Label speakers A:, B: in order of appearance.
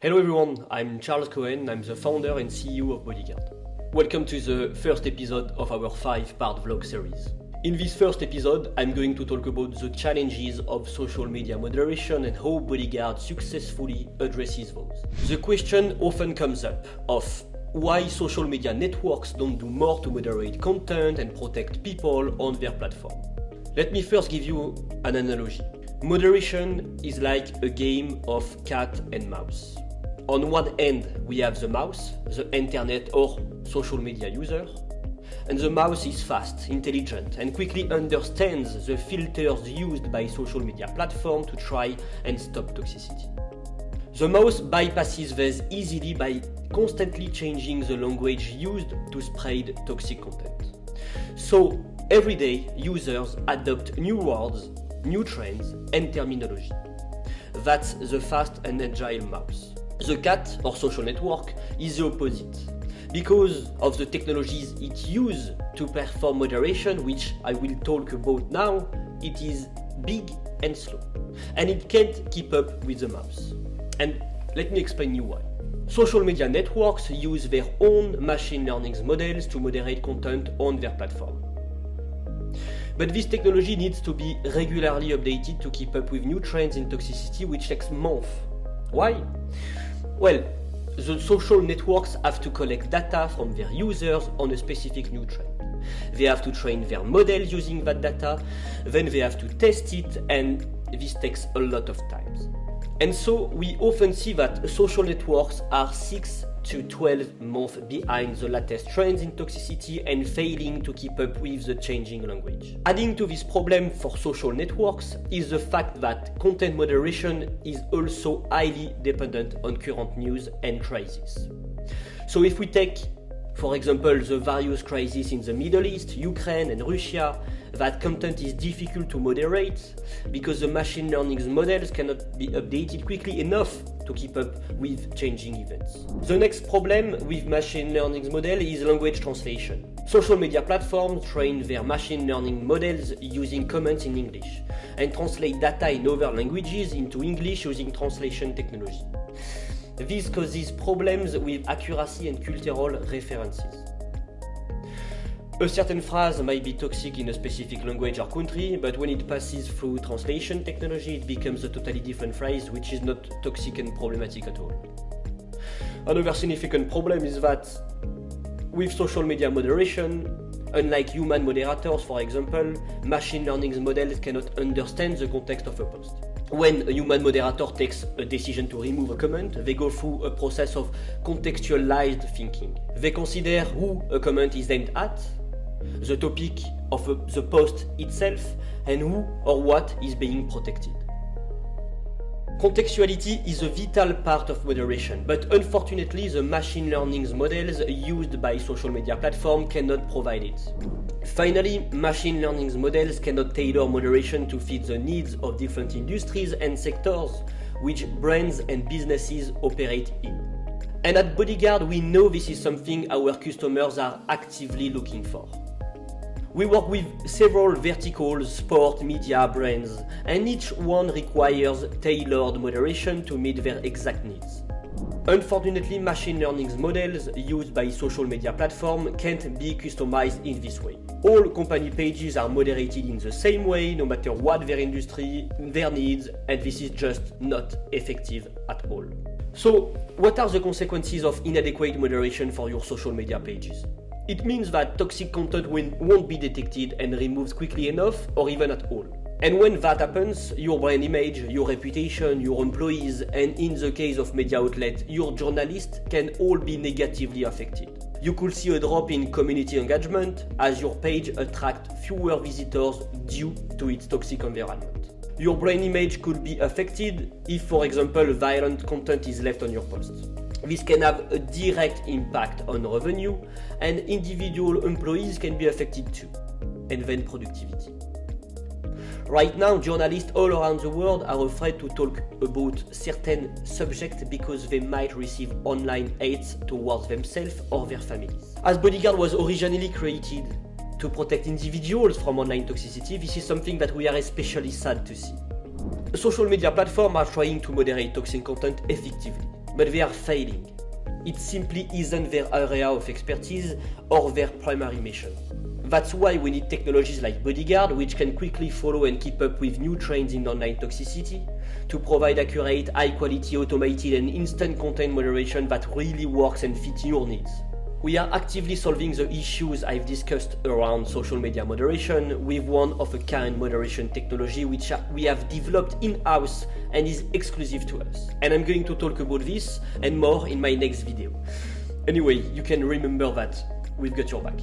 A: Hello everyone, I'm Charles Cohen, I'm the founder and CEO of Bodyguard. Welcome to the first episode of our 5-part vlog series. In this first episode, I'm going to talk about the challenges of social media moderation and how Bodyguard successfully addresses those. The question often comes up of why social media networks don't do more to moderate content and protect people on their platform. Let me first give you an analogy. Moderation is like a game of cat and mouse. On one end, we have the mouse, the internet or social media user, and the mouse is fast, intelligent, and quickly understands the filters used by social media platforms to try and stop toxicity. The mouse bypasses this easily by constantly changing the language used to spread toxic content. So, every day, users adopt new words, new trends, and terminology. That's the fast and agile mouse. The cat, or social network, is the opposite. Because of the technologies it uses to perform moderation, which I will talk about now, it is big and slow. And it can't keep up with the mouse. And let me explain you why. Social media networks use their own machine learning models to moderate content on their platform. But this technology needs to be regularly updated to keep up with new trends in toxicity, which takes months. Why? Well, the social networks have to collect data from their users on a specific new trend. They have to train their models using that data, then they have to test it, and this takes a lot of time. And so we often see that social networks are 6 to 12 months behind the latest trends in toxicity and failing to keep up with the changing language. Adding to this problem for social networks is the fact that content moderation is also highly dependent on current news and crises. So if we take, for example, the various crises in the Middle East, Ukraine and Russia, that content is difficult to moderate because the machine learning models cannot be updated quickly enough to keep up with changing events. The next problem with machine learning model is language translation. Social media platforms train their machine learning models using comments in English and translate data in other languages into English using translation technology. This causes problems with accuracy and cultural references. A certain phrase might be toxic in a specific language or country, but when it passes through translation technology, it becomes a totally different phrase, which is not toxic and problematic at all. Another significant problem is that with social media moderation, unlike human moderators, for example, machine learning models cannot understand the context of a post. When a human moderator takes a decision to remove a comment, they go through a process of contextualized thinking. They consider who a comment is aimed at, the topic of the post itself, and who or what is being protected. Contextuality is a vital part of moderation, but unfortunately the machine learning models used by social media platforms cannot provide it. Finally, machine learning models cannot tailor moderation to fit the needs of different industries and sectors which brands and businesses operate in. And at Bodyguard, we know this is something our customers are actively looking for. We work with several verticals, sport, media, brands, and each one requires tailored moderation to meet their exact needs. Unfortunately, machine learning models used by social media platforms can't be customized in this way. All company pages are moderated in the same way, no matter what their industry, their needs, and this is just not effective at all. So, what are the consequences of inadequate moderation for your social media pages? It means that toxic content won't be detected and removed quickly enough or even at all. And when that happens, your brand image, your reputation, your employees, and in the case of media outlets, your journalists can all be negatively affected. You could see a drop in community engagement as your page attracts fewer visitors due to its toxic environment. Your brand image could be affected if, for example, violent content is left on your posts. This can have a direct impact on revenue, and individual employees can be affected too, and then productivity. Right now, journalists all around the world are afraid to talk about certain subjects because they might receive online hate towards themselves or their families. As Bodyguard was originally created to protect individuals from online toxicity, this is something that we are especially sad to see. Social media platforms are trying to moderate toxic content effectively, but they are failing. It simply isn't their area of expertise or their primary mission. That's why we need technologies like Bodyguard, which can quickly follow and keep up with new trends in online toxicity, to provide accurate, high-quality, automated and instant content moderation that really works and fits your needs. We are actively solving the issues I've discussed around social media moderation with one-of-a-kind moderation technology which we have developed in-house and is exclusive to us. And I'm going to talk about this and more in my next video. Anyway, you can remember that we've got your back.